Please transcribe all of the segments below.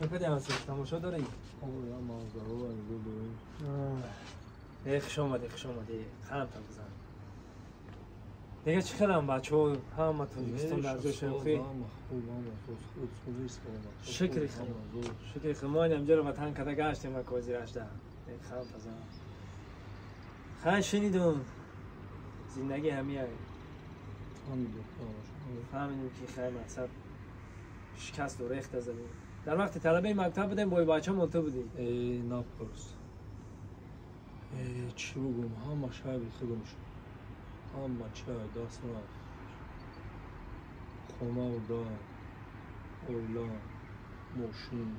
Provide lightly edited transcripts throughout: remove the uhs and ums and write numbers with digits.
بپده هستش تماشا داری؟ آره مازده رو انگو دوید خوش آمدی خرم تا بزن دیگه چی خیلم بچه ها همه تاجیکستان در جوشن خوی شکری خیلی ما اینجا رو وطن کده گشتیم و کوزی رشده دیگه خرم تا بزن خیلی شنیدون زندگی همی هایی فهمیدیم که خیلی مقصد شکست و ریخت زدیم در وقت طلبه مکتب بودیم بای بچه منطقه بودیم نپرس چی بگم همه شاید خودم شد همه چای دست رفت خونه و دار اولا ماشین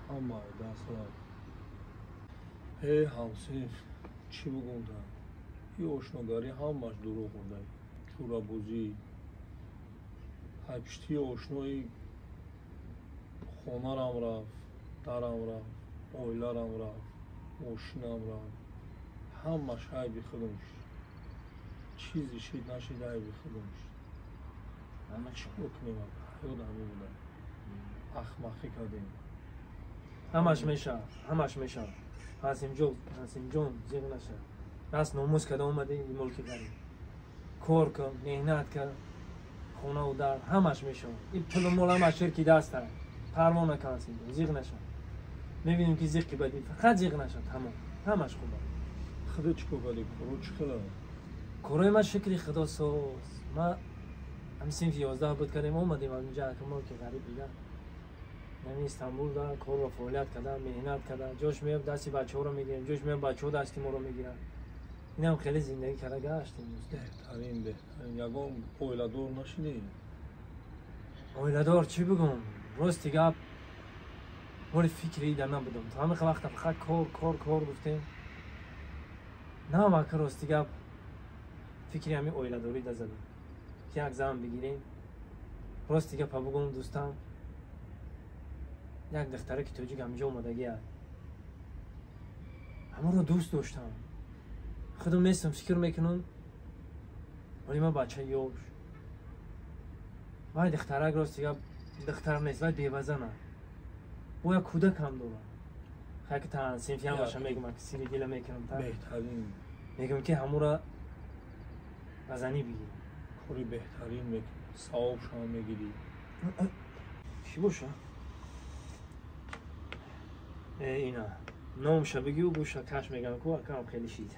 همه دست رفت همسیف چی بگم دارم یه آشناگاری همش دروغ بوده چورا بوزی پشتی آشنایی خونه رم رفت درم رفت اولا رم رفت ماشینم رفت همش های بی خودمش چیزی شید نشید های بی خودمش اما چی بکنیم یاد همی بودم اخمخی کردیم همش میشه حسیم جون زیغ نشه راست نوموز کده اومده این ملکی داریم کار کن مهنت کن خونه و در همش میشه این پول مول همش شرکی دست داره پروا نکن حسیم جون زیغ نشه میبینیم که زیغ که بدی فقط زیغ نشه تمام همش خوبه خدا چی کردی کرو چی خدا کروی ما شکلی خدا سوز ما هم سنف 11 بود کردیم اومدیم اینجا که ملک غریب دیگه یعنی استانبول دا کار و فعالیت کرده مهنت کرده جوش میاب دستی بچه ها رو میگیریم جوش میاب بچه ها دستی ما رو میگیرن این هم خیلی زندگی کرده گشتیم بهترین یکم اویلادور نشیدی اویلادور چی بگم راستی گپ ولی فکری در نبودم تا همه وقت فقط کار گفتیم نه واقعا راستی گپ فکری همین اویلادوری دا زدیم که یک زن بگیریم راستی گپ بگم دوستم یک دختره که توجیک همینجا اومدگی هست همه رو دوست داشتم خودم نیستم فکر میکنم ولی من بچه یوش ولی دختره راستی گپ دختر نیست ولی بیوزنه او یک کودک هم داره خیلی که تا سنفی هم باشم میگم که سیری گیله میکنم تا بهترین میگم که همون را وزنی بگیر خوری بهترین میکنم صاحب شما میگیری چی باشه؟ اینا نامش بگی و گوشه کش میگم که کارم خیلی شید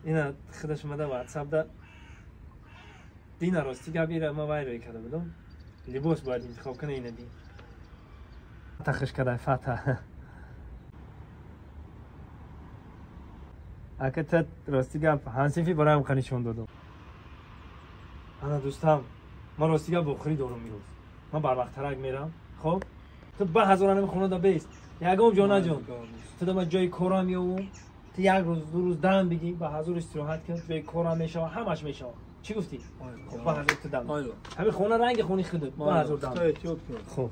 اینا خودش مده واتساپ ده دینا راستی گبیره ما وایرای کرده بودم لباس باید انتخاب کنه اینه دی تخش کرده فتح اگه تا راستی گب هنسیفی برای هم خانیشون دادم انا دوستم ما راستی گب بخوری دارم میروز من بر وقت ترک میرم خب تو با هزارانه خونه دا بیست یکم جانا جان تو دا من جای کورا میاوم تو یک روز دو روز دم بگی با حضور استراحت کن جای کورا میشه و همش میشه چی گفتی؟ خب با حضور تو دم همین خونه رنگ خونی خودت با حضور دم خب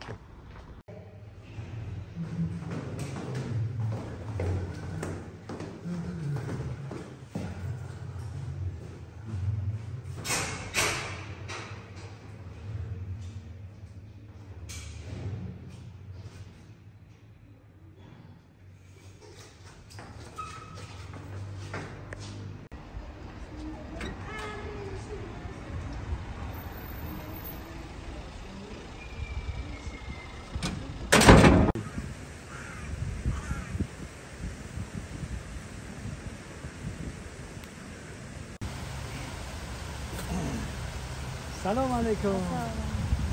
سلام علیکم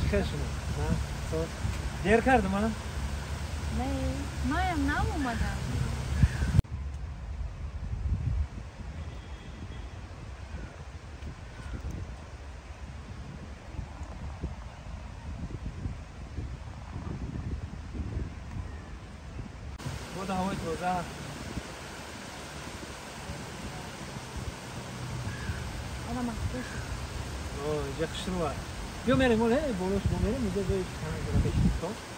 چیکار شما؟ نه؟ دیر کردم من؟ نه مایم نام اومدم بود هوای تازه آنا مخصوص اینجا خشن رو بیا میریم مول بولوش میریم اینجا جای خانه داره بشیم خب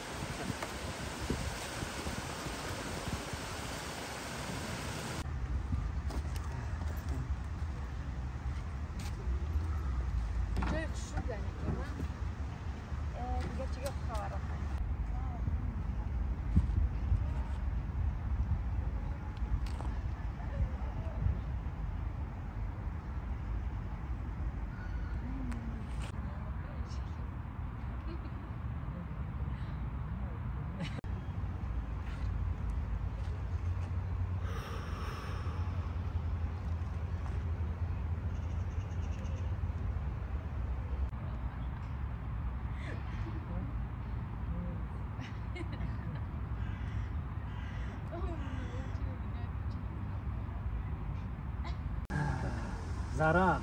زارا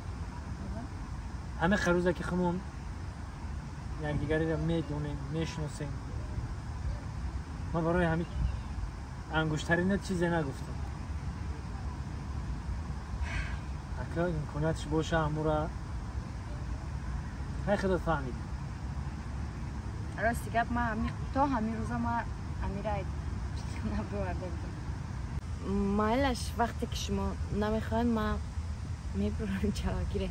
همه خروزه که خمون یکدیگری را میدونیم میشناسیم. ما برای همین انگشترین چیزی نگفتم. اگه امکاناتش باشه امورا هی خودت فهمیدی. راستی گپ ما تا همین روزا ما امیرای نبرده بودم. مایلش وقتی که شما نمیخواین ما میبرم جواگیره.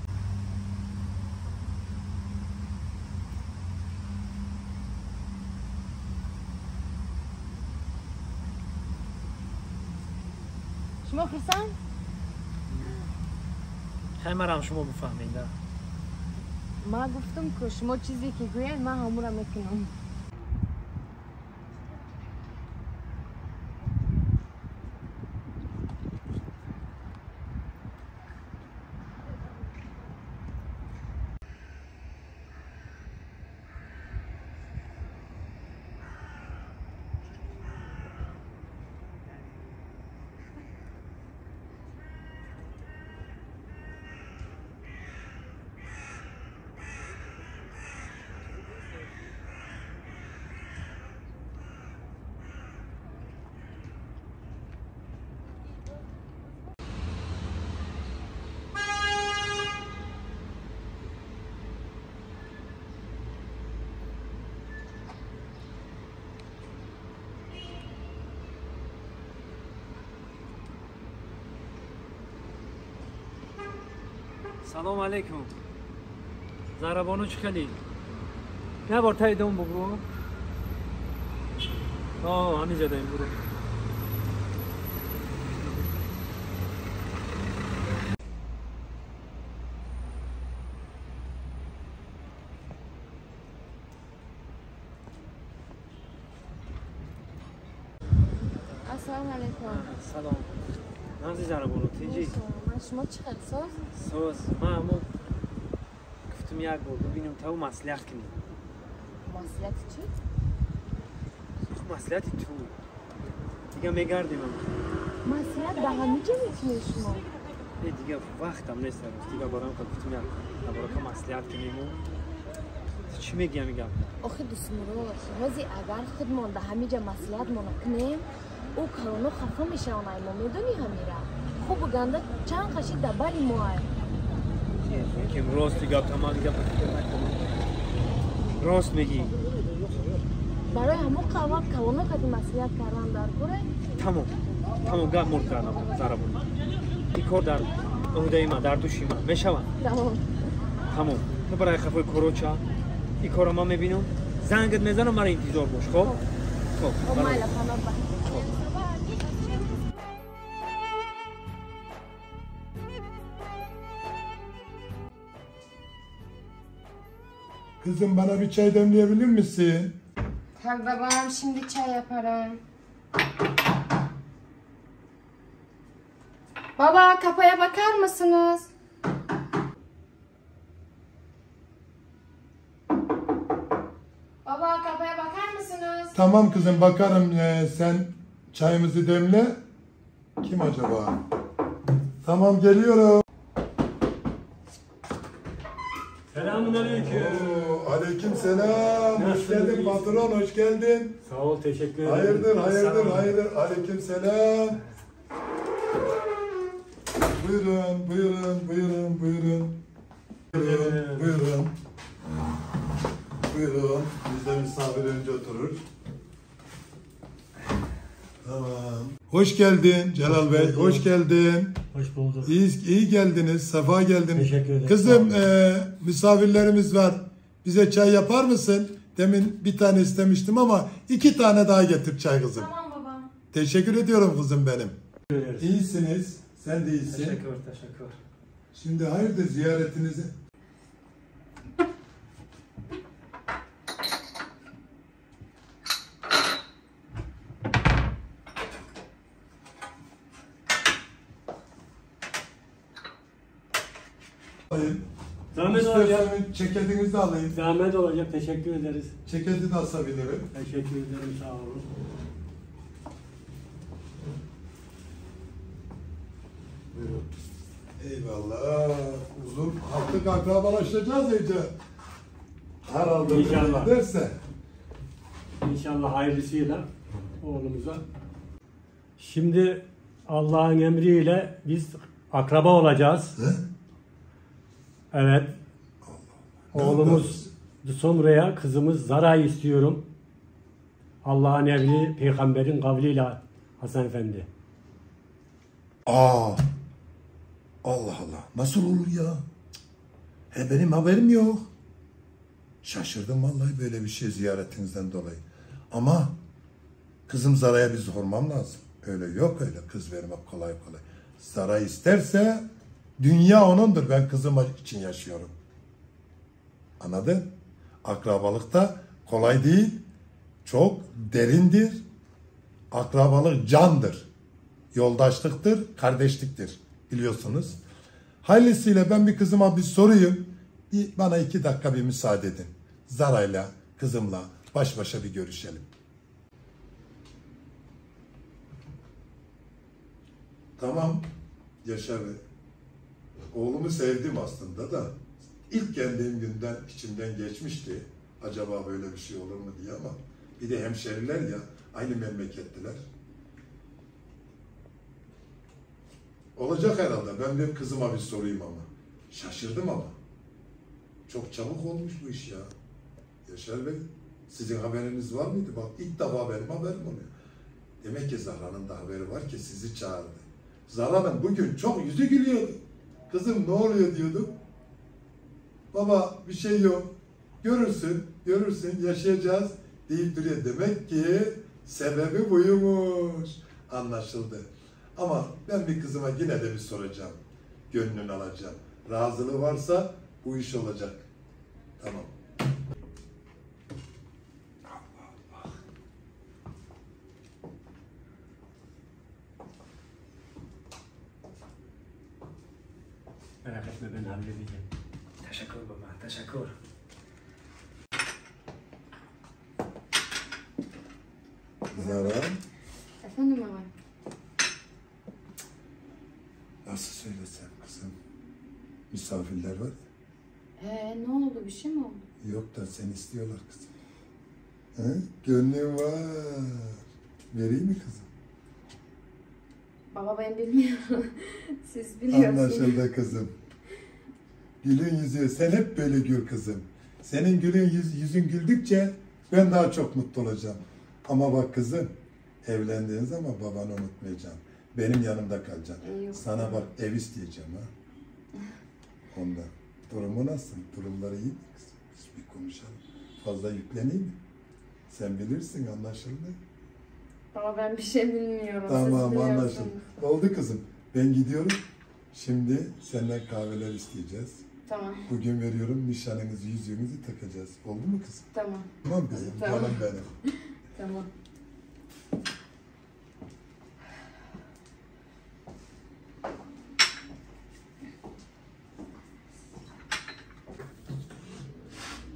شما خرسان؟ خیلی مرام شما بفهمید. ما گفتم که شما چیزی که گوین ما همون را میکنم. سلام علیکم. زارا بانو چی خیلی؟ نه بار تایی دوم بگو. همینجا داریم برو. السلام علیکم. سلام. نازی زارا بانو تیجی. شما چقدر سوز ما همون گفتم یک بار ببینم تو مصلحت کنی. مصلحت چی؟ مصلحتی تو دیگه میگردیم مصلحت به همینجا میتونی شما دیگه وقتم نیست دیگه برام گفتم یک نبارا که مصلحت کنیم چی میگم آخه دوست مرو روزی اگر خودمان به همینجا مصلحت نکنیم او کارونو خفه میشه اونای ما میدونی همیره خوب گنده چند قشی دبری ما که راست دیگه تمام دیگه فکر نکنم راست میگی برای همون کارونو خیلی مصلحت کردن در کوره تمام گاه مرد کردم زارا بود این کار در عهده ما در دوشی ما میشوند تمام تو برای خفه کروچا این کار ما میبینم زنگت میزنم مرا انتظار باش خب مایلا پناه Kızım bana bir çay demleyebilir misin? Tabii babam şimdi çay yaparım. Baba kapıya bakar mısınız? Baba kapıya bakar mısınız? Tamam kızım bakarım. Sen çayımızı demle. Kim acaba? Tamam geliyorum. Selamünaleyküm. Aleyküm selam. Hoş geldin patron, hoş geldin. Sağ ol, teşekkür ederim. Hayırdır. Aleyküm selam. Buyurun. Buyurun. Bizde misafir önce oturur. Tamam. Hoş geldin Celal Bey, hoş geldin. Hoş bulduk. İyi geldiniz, sefa geldiniz. Teşekkür ederim. Kızım, misafirlerimiz var. Bize çay yapar mısın? Demin bir tane istemiştim ama 2 tane daha getir çay kızım. Tamam babam. Teşekkür ediyorum kızım benim. Ederiz. İyisiniz, sen de iyisin. Teşekkür. Şimdi hayırdır ziyaretinizi? Zahmet olacak. Ceketinizi de alayım. Zahmet olacak. Teşekkür ederiz. Ceketi de asabilirim. Teşekkür ederim. Sağ olun. Buyurun. Eyvallah. Uzun artık akrabalaşacağız iyice. Herhalde İnşallah. giderse. İnşallah hayırlısıyla oğlumuza. Şimdi Allah'ın emriyle biz akraba olacağız. He? Evet. Oğlumuz Somru'ya, kızımız Zara'yı istiyorum. Allah'ın emri, peygamberin kavliyle Hasan Efendi. Aa. Allah Allah. Nasıl olur ya? He benim haberim yok. Şaşırdım vallahi böyle bir şey ziyaretinizden dolayı. Ama kızım Zara'ya bir sormam lazım. Öyle yok öyle kız vermek kolay kolay. Zara isterse dünya onundur. Ben kızım için yaşıyorum. Anladın? Akrabalıkta kolay değil. Çok derindir. Akrabalık candır. Yoldaşlıktır, kardeşliktir. Biliyorsunuz. Hayırlısıyla ben bir kızıma bir sorayım. Bana 2 dakika bir müsaade edin. Zara'yla, kızımla baş başa bir görüşelim. Tamam Yaşar Bey. Oğlumu sevdim aslında da ilk geldiğim günden içimden geçmişti. Acaba böyle bir şey olur mu diye ama bir de hemşeriler ya aynı memlekettiler. Olacak herhalde. Ben bir kızıma bir sorayım ama. Şaşırdım ama. Çok çabuk olmuş bu iş ya. Yaşar Bey, sizin haberiniz var mıydı? Bak ilk defa benim haberim oluyor. Demek ki Zahra'nın da haberi var ki sizi çağırdı. Zahra'nın bugün çok yüzü gülüyordu. Kızım ne oluyor diyordu. Baba bir şey yok. Görürsün, yaşayacağız deyip duruyor. Demek ki sebebi buymuş. Anlaşıldı. Ama ben bir kızıma yine de bir soracağım. Gönlünü alacağım. Razılığı varsa bu iş olacak. Tamam. Merak etme ben halledeceğim. Teşekkür baba, teşekkür. Zara, Efendim baba. nasıl söylesem kızım? Misafirler var. Ne oldu? Bir şey mi oldu? Yok da seni istiyorlar kızım. He? Gönlüm var. Vereyim mi kızım? Baba ben bilmiyorum. Siz biliyorsunuz. Anlaşıldı kızım. Gülün yüzü, sen hep böyle gül kızım. Senin yüzün güldükçe ben daha çok mutlu olacağım. Ama bak kızım, evlendiğin zaman babanı unutmayacağım. Benim yanımda kalacaksın. Yok. Sana bak ev isteyeceğim ha. Ondan. Durumu nasıl? Durumları iyi mi kızım? Biz bir konuşalım. Fazla yükleneyim mi? Sen bilirsin, anlaşıldı. Baba ben bir şey bilmiyorum. Tamam, Siz biliyorsunuz. anlaşıldı. Oldu kızım. Ben gidiyorum. Şimdi senden kahveler isteyeceğiz. Tamam. Bugün veriyorum nişanınızı, yüzüğünüzü takacağız. Oldu mu kızım? Tamam. Tamam kızım, Tamam. canım benim. Tamam.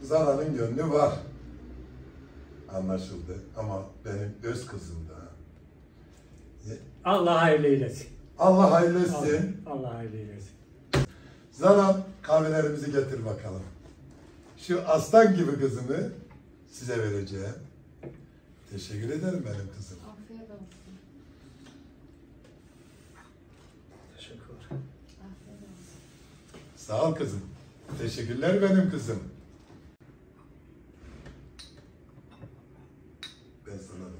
Zara'nın gönlü var. Anlaşıldı ama benim öz kızım da. Allah hayırlı eylesin. Allah hayırlı etsin. Allah hayırlı eylesin. Zara kahvelerimizi getir bakalım. Şu aslan gibi kızımı size vereceğim. Teşekkür ederim benim kızım. Afiyet olsun. Teşekkür. Afiyet olsun. Sağ ol kızım. Teşekkürler benim kızım. Ben sana bakıyorum.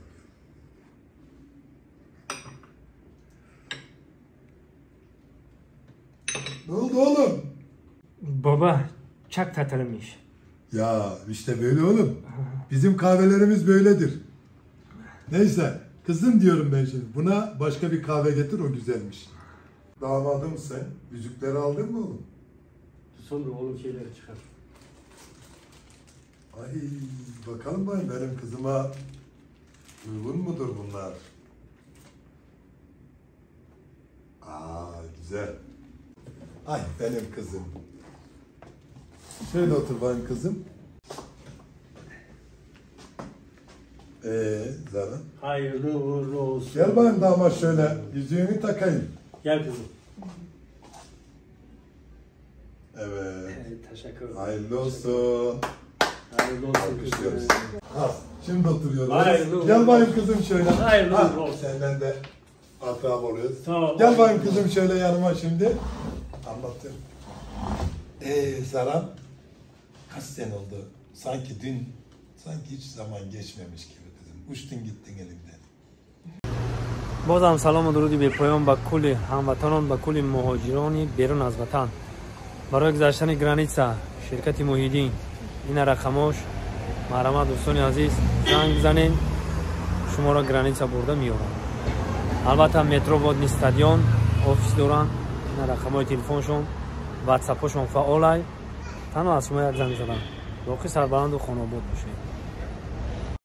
Ne oldu oğlum? Baba, çok tatlıymış. Ya işte böyle oğlum. Bizim kahvelerimiz böyledir. Neyse kızım diyorum ben şimdi. Buna başka bir kahve getir, o güzelmiş. Damadım sen. Yüzükleri aldın mı oğlum? Sonra oğlum şeyleri çıkar. Ay bakalım benim kızıma uygun mudur bunlar? Aa güzel. Ay benim kızım. Şöyle otur bayım kızım. Zara. Hayırlı uğurlu olsun. Gel bayım damat şöyle yüzüğünü takayım. Gel kızım. Evet. Teşekkür ederim. Hayırlı olsun. Hayırlı olsun. Alkışlıyoruz. Ha, şimdi oturuyoruz. Hayırlı olsun. Gel bayım kızım şöyle. Hayırlı Ha, olsun. senden de akrab oluyoruz. Tamam. Gel bayım kızım şöyle yanıma şimdi. Anlatayım. Serap, kaç sene oldu? Sanki hiç zaman geçmemiş gibi kızım. Uçtun gittin elimden. بازم سلام و درودی به پایان با کل هموطنان با کل مهاجرانی بیرون از وطن. برای گذشتن گرانیتسا شرکت محیدین این رقماش محرمه دوستان عزیز زنگ بزنین شما را گرانیتسا برده میارن. البته مترو و استادیوم آفیس دارن. این رقمای تلفنشون واتساپشون فعاله. تنها از شما یک زنگ زدن. باقی سربلند و خانواده‌باد باشید.